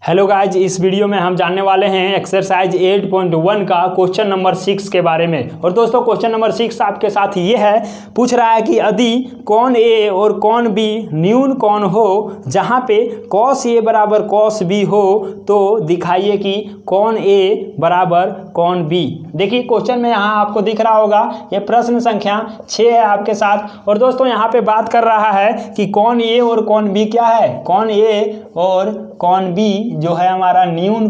Hello guys, इस video में हम जानने वाले हैं एक्सरसाइज 8.1 का क्वेश्चन नंबर 6 के बारे में। और दोस्तों क्वेश्चन नंबर 6 आपके साथ ये है, पूछ रहा है कि यदि कौन ए और कौन बी न्यून कौन हो जहाँ पे कॉस ए बराबर कॉस बी हो तो दिखाइए कि कौन ए बराबर कौन बी। देखिए क्वेश्चन में यहाँ आपको दिख रहा होगा, ये प्रश्न संख्या 6 है आपके साथ। और दोस्तों यहाँ पे बात कर रहा है कि कौन ए और कौन बी क्या है। कौन ए और कौन बी जो है हमारा न्यून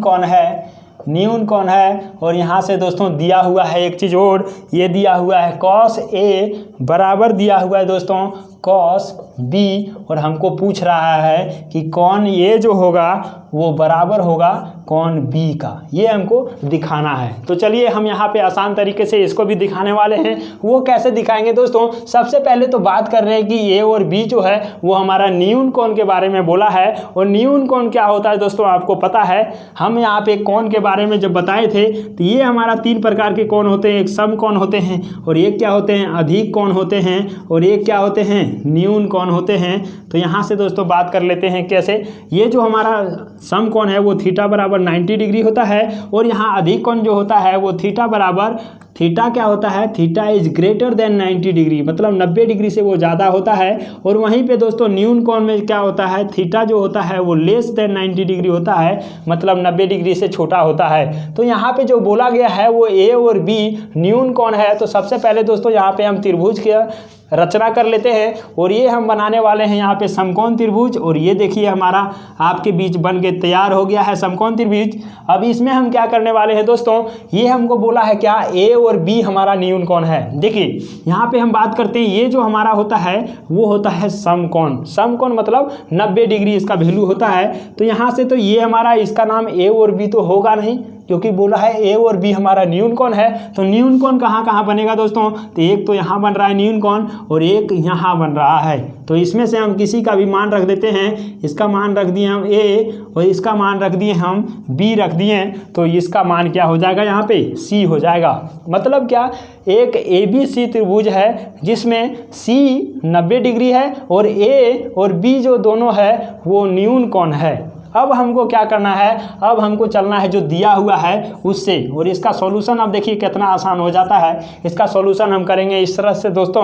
कौन है। और यहाँ से दोस्तों दिया हुआ है एक चीज़ और, ये दिया हुआ है कॉस ए बराबर दिया हुआ है दोस्तों कॉस बी। और हमको पूछ रहा है कि कौन ए जो होगा वो बराबर होगा कौन बी का, ये हमको दिखाना है। तो चलिए हम यहाँ पे आसान तरीके से इसको भी दिखाने वाले हैं। वो कैसे दिखाएंगे दोस्तों, सबसे पहले तो बात कर रहे हैं कि ए और बी जो है वो हमारा न्यून कोण के बारे में बोला है। और न्यून कोण क्या होता है दोस्तों आपको पता है। हम यहाँ पे कोण के बारे में जब बताए थे तो ये हमारा 3 प्रकार के कोण होते हैं। एक सम कोण होते हैं, और एक क्या होते हैं अधिक कोण होते हैं, और एक क्या होते हैं न्यून कोण होते हैं। तो यहाँ से दोस्तों बात कर लेते हैं कैसे। ये जो हमारा सम कोण है वो थीटा बराबर 90 डिग्री होता है। और यहाँ अधिक कोण जो होता है वो थीटा बराबर, थीटा क्या होता है, theta is greater than 90 degree, मतलब 90 डिग्री से वो ज़्यादा होता है। और वहीं पे दोस्तों न्यून कोण में क्या होता है, थीटा जो होता है वो लेस देन 90 डिग्री होता है, मतलब 90 डिग्री से छोटा होता है। तो यहाँ पे जो बोला गया है वो ए और बी न्यून कोण है। तो सबसे पहले दोस्तों यहाँ पे हम त्रिभुज के रचना कर लेते हैं। और ये हम बनाने वाले हैं यहाँ पे समकोण त्रिभुज। और ये देखिए हमारा आपके बीच बन के तैयार हो गया है समकोण त्रिभुज। अब इसमें हम क्या करने वाले हैं दोस्तों, ये हमको बोला है क्या, ए और बी हमारा न्यून कोण है। देखिए यहाँ पे हम बात करते हैं, ये जो हमारा होता है वो होता है समकोण। समकोण मतलब 90 डिग्री इसका वैल्यू होता है। तो यहाँ से तो ये हमारा, इसका नाम ए और बी तो होगा नहीं, क्योंकि बोला है ए और बी हमारा न्यून कोण है। तो न्यून कोण कहाँ कहाँ बनेगा दोस्तों, तो एक तो यहाँ बन रहा है न्यून कोण और एक यहाँ बन रहा है। तो इसमें से हम किसी का भी मान रख देते हैं। इसका मान रख दिए हम ए और इसका मान रख दिए हम बी रख दिए। तो इसका मान क्या हो जाएगा, यहाँ पे सी हो जाएगा। मतलब क्या, एक ए बी सी त्रिभुज है जिसमें सी 90 डिग्री है और ए और बी जो दोनों है वो न्यून कोण है। अब हमको क्या करना है, अब हमको चलना है जो दिया हुआ है उससे। और इसका सॉल्यूशन अब देखिए कितना आसान हो जाता है। इसका सॉल्यूशन हम करेंगे इस तरह से दोस्तों,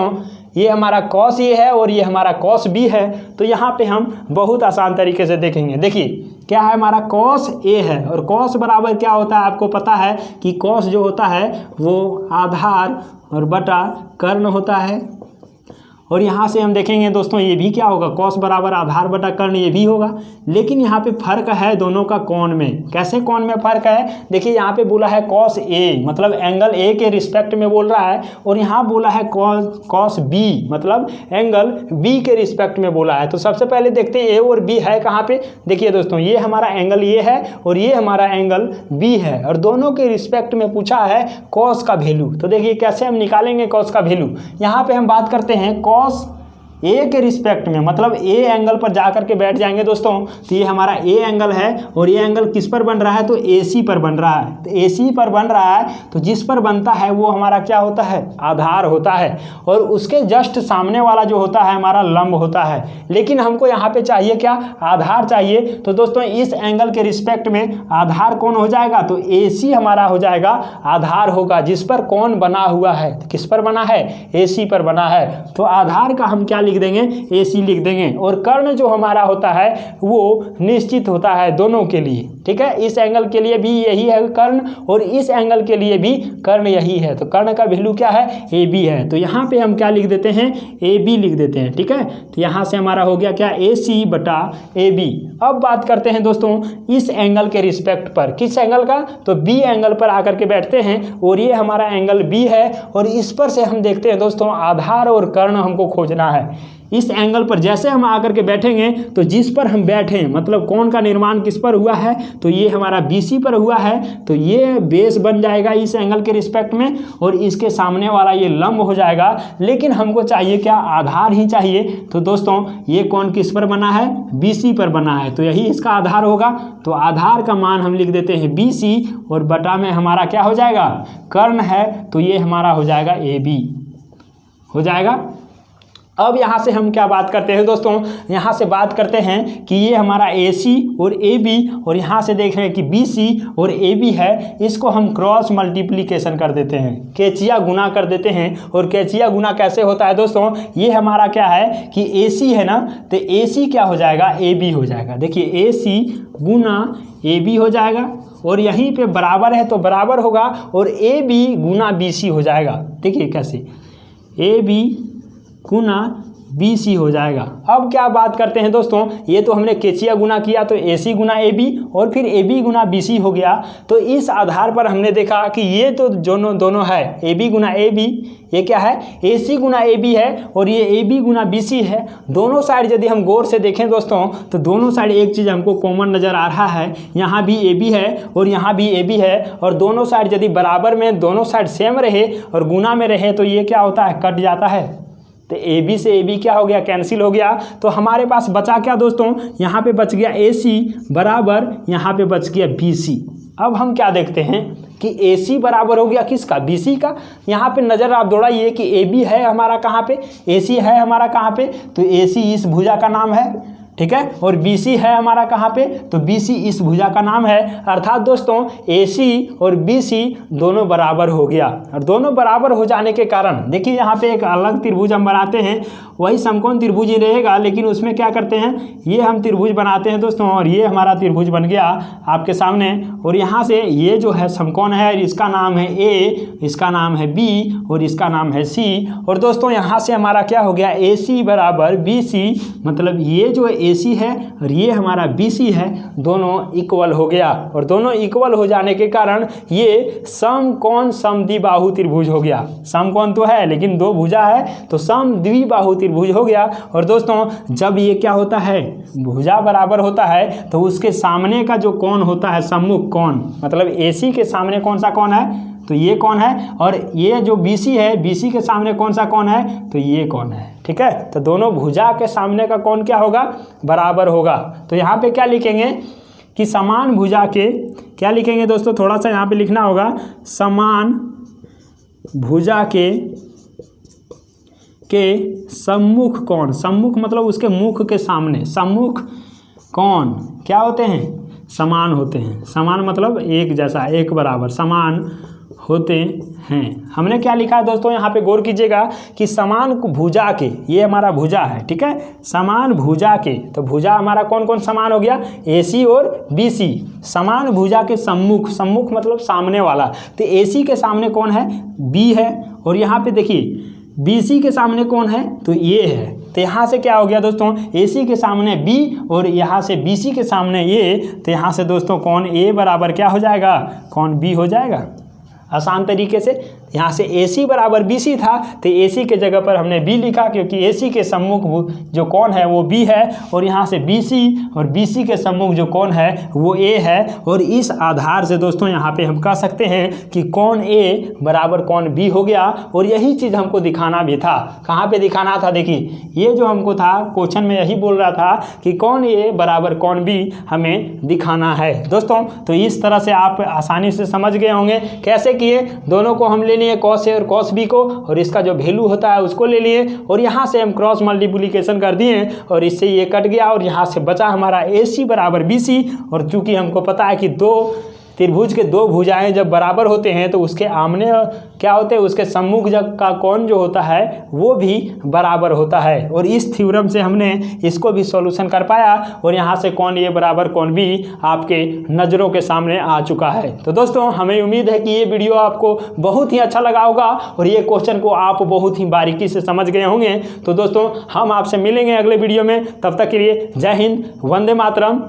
ये हमारा कॉस ए है और ये हमारा कॉस बी है। तो यहाँ पे हम बहुत आसान तरीके से देखेंगे। देखिए क्या है, हमारा कॉस ए है और कॉस बराबर क्या होता है आपको पता है कि कॉस जो होता है वो आधार और बटा कर्ण होता है। और यहाँ से हम देखेंगे दोस्तों ये भी क्या होगा, कॉस बराबर आधार बटा कर्ण, ये भी होगा। लेकिन यहाँ पे फर्क है दोनों का कोण में। कैसे कोण में फर्क है, देखिए यहाँ पे बोला है कॉस ए, मतलब एंगल ए के रिस्पेक्ट में बोल रहा है। और यहाँ बोला है कॉस बी, मतलब एंगल बी के रिस्पेक्ट में बोला है। तो सबसे पहले देखते हैं ए और बी है कहाँ पे। देखिए दोस्तों ये हमारा एंगल ए है और ये हमारा एंगल बी है, और दोनों के रिस्पेक्ट में पूछा है कॉस का वैल्यू। तो देखिए कैसे हम निकालेंगे कॉस का वैल्यू। यहाँ पे हम बात करते हैं कॉस ए के रिस्पेक्ट में, मतलब ए एंगल पर जाकर के बैठ जाएंगे दोस्तों। तो ये हमारा ए एंगल है और ये एंगल किस पर बन रहा है, तो AC पर बन रहा है। तो AC पर बन रहा है तो जिस पर बनता है वो हमारा क्या होता है, आधार होता है। और उसके जस्ट सामने वाला जो होता है हमारा लंब होता है। लेकिन हमको यहाँ पे चाहिए क्या, आधार चाहिए। तो दोस्तों इस एंगल के रिस्पेक्ट में आधार कौन हो जाएगा, तो AC हमारा हो जाएगा आधार होगा जिस पर कौन बना हुआ है। तो किस पर बना है, AC पर बना है। तो आधार का हम क्या लिख देंगे, AC लिख देंगे। और कर्ण जो हमारा होता है वो निश्चित होता है दोनों के लिए, ठीक है। इस एंगल के लिए भी यही है कर्ण और इस एंगल के लिए भी कर्ण यही है। तो कर्ण का वैल्यू क्या है, AB है। तो यहाँ पे हम क्या लिख देते हैं, AB लिख देते हैं, ठीक है। तो यहाँ से हमारा हो गया क्या, AC बटा AB। अब बात करते हैं दोस्तों इस एंगल के रिस्पेक्ट पर, किस एंगल का, तो B एंगल पर आकर के बैठते हैं। और ये हमारा एंगल B है और इस पर से हम देखते हैं दोस्तों आधार और कर्ण हमको खोजना है। इस एंगल पर जैसे हम आकर के बैठेंगे तो जिस पर हम बैठे, मतलब कोण का निर्माण किस पर हुआ है, तो ये हमारा BC पर हुआ है। तो ये बेस बन जाएगा इस एंगल के रिस्पेक्ट में और इसके सामने वाला ये लंब हो जाएगा। लेकिन हमको चाहिए क्या, आधार ही चाहिए। तो दोस्तों ये कोण किस पर बना है, BC पर बना है, तो यही इसका आधार होगा। तो आधार का मान हम लिख देते हैं BC और बटा में हमारा क्या हो जाएगा, कर्ण है। तो ये हमारा हो जाएगा AB हो जाएगा। अब यहाँ से हम क्या बात करते हैं दोस्तों, यहाँ से बात करते हैं कि ये हमारा AC और AB और यहाँ से देख रहे हैं कि BC और AB है, इसको हम क्रॉस मल्टीप्लिकेशन कर देते हैं, कैचिया गुना कर देते हैं। और कैचिया गुना कैसे होता है दोस्तों, ये हमारा क्या है कि AC है ना, तो AC क्या हो जाएगा, AB हो जाएगा। देखिए AC गुना AB हो जाएगा और यहीं पे बराबर है तो बराबर होगा और AB गुना BC हो जाएगा। देखिए कैसे, AB गुना BC हो जाएगा। अब क्या बात करते हैं दोस्तों, ये तो हमने कैचिया गुना किया तो AC गुना AB और फिर AB गुना BC हो गया। तो इस आधार पर हमने देखा कि ये तो दोनों है AB गुना AB, ये क्या है AC गुना AB है और ये AB गुना BC है। दोनों साइड यदि हम गौर से देखें दोस्तों तो दोनों साइड एक चीज़ हमको कॉमन नज़र आ रहा है, यहाँ भी AB है और यहाँ भी AB है और दोनों साइड यदि बराबर में दोनों साइड सेम रहे और गुना में रहे तो ये क्या होता है, कट जाता है। तो AB से AB क्या हो गया, कैंसिल हो गया। तो हमारे पास बचा क्या दोस्तों, यहाँ पे बच गया AC बराबर यहाँ पे बच गया BC। अब हम क्या देखते हैं कि AC बराबर हो गया किसका, BC का। यहाँ पे नज़र आप दौड़ाइए कि AB है हमारा कहाँ पे, AC है हमारा कहाँ पे, तो AC इस भुजा का नाम है, ठीक है। और BC है हमारा कहाँ पे, तो BC इस भुजा का नाम है। अर्थात दोस्तों AC और BC दोनों बराबर हो गया। और दोनों बराबर हो जाने के कारण देखिए यहाँ पे एक अलग त्रिभुज हम बनाते हैं, वही समकोण त्रिभुज ही रहेगा, लेकिन उसमें क्या करते हैं, ये हम त्रिभुज बनाते हैं दोस्तों और ये हमारा त्रिभुज बन गया आपके सामने। और यहाँ से ये जो है समकोण है, इसका नाम है A, इसका नाम है B और इसका नाम है C। और दोस्तों यहाँ से हमारा क्या हो गया, AC बराबर BC, मतलब ये जो AC है और ये हमारा BC है, दोनों इक्वल हो गया। और दोनों इक्वल हो जाने के कारण ये समकोण समद्विबाहु त्रिभुज हो गया। समकोण तो है लेकिन दो भुजा है तो समद्विबाहु त्रिभुज हो गया। और दोस्तों जब ये क्या होता है, भुजा बराबर होता है तो उसके सामने का जो कोण होता है सम्मुख कोण, मतलब AC के सामने कौन सा कोण है, तो ये कौन है। और ये जो BC है, BC के सामने कौन सा कोण है, तो ये कौन है, ठीक है। तो दोनों भुजा के सामने का कोण क्या होगा, बराबर होगा। तो यहाँ पे क्या लिखेंगे कि समान भुजा के, क्या लिखेंगे दोस्तों, थोड़ा सा यहाँ पे लिखना होगा, समान भुजा के सम्मुख कोण, सम्मुख मतलब उसके मुख के सामने, सम्मुख कोण क्या होते हैं, समान होते हैं। समान मतलब एक जैसा, एक बराबर, समान होते हैं। हमने क्या लिखा है दोस्तों, यहाँ पे गौर कीजिएगा कि समान भुजा के, ये हमारा भुजा है, ठीक है, समान भुजा के, तो भुजा हमारा कौन कौन समान हो गया, AC और BC। समान भुजा के सम्मुख, सम्मुख मतलब सामने वाला, तो AC के सामने कौन है, B है। और यहाँ पे देखिए BC के सामने कौन है, तो ये है। तो यहाँ से क्या हो गया दोस्तों, AC के सामने B और यहाँ से BC के सामने ये, तो यहाँ से दोस्तों कौन A बराबर क्या हो जाएगा, कौन B हो जाएगा। आसान तरीके से यहाँ से AC बराबर BC था तो AC के जगह पर हमने B लिखा, क्योंकि AC के सम्मुख जो कोण है वो B है और यहाँ से BC और BC के सम्मुख जो कोण है वो A है। और इस आधार से दोस्तों यहाँ पे हम कह सकते हैं कि कोण A बराबर कोण B हो गया। और यही चीज़ हमको दिखाना भी था। कहाँ पे दिखाना था, देखिए ये जो हमको था क्वेश्चन में यही बोल रहा था कि कोण A बराबर कोण B हमें दिखाना है दोस्तों। तो इस तरह से आप आसानी से समझ गए होंगे कैसे किए। दोनों को हम ले लिए, कॉस ए और कॉस बी को, और इसका जो वैल्यू होता है उसको ले लिए और यहाँ से हम क्रॉस मल्टीप्लिकेशन कर दिए और इससे ये कट गया और यहाँ से बचा हमारा AC बराबर BC। और चूंकि हमको पता है कि दो त्रिभुज के दो भुजाएं जब बराबर होते हैं तो उसके आमने क्या होते हैं, उसके सम्मुख का कोण जो होता है वो भी बराबर होता है। और इस थ्योरम से हमने इसको भी सॉल्यूशन कर पाया और यहाँ से कोण A बराबर कोण B आपके नज़रों के सामने आ चुका है। तो दोस्तों हमें उम्मीद है कि ये वीडियो आपको बहुत ही अच्छा लगा होगा और ये क्वेश्चन को आप बहुत ही बारीकी से समझ गए होंगे। तो दोस्तों हम आपसे मिलेंगे अगले वीडियो में, तब तक के लिए जय हिंद, वंदे मातरम।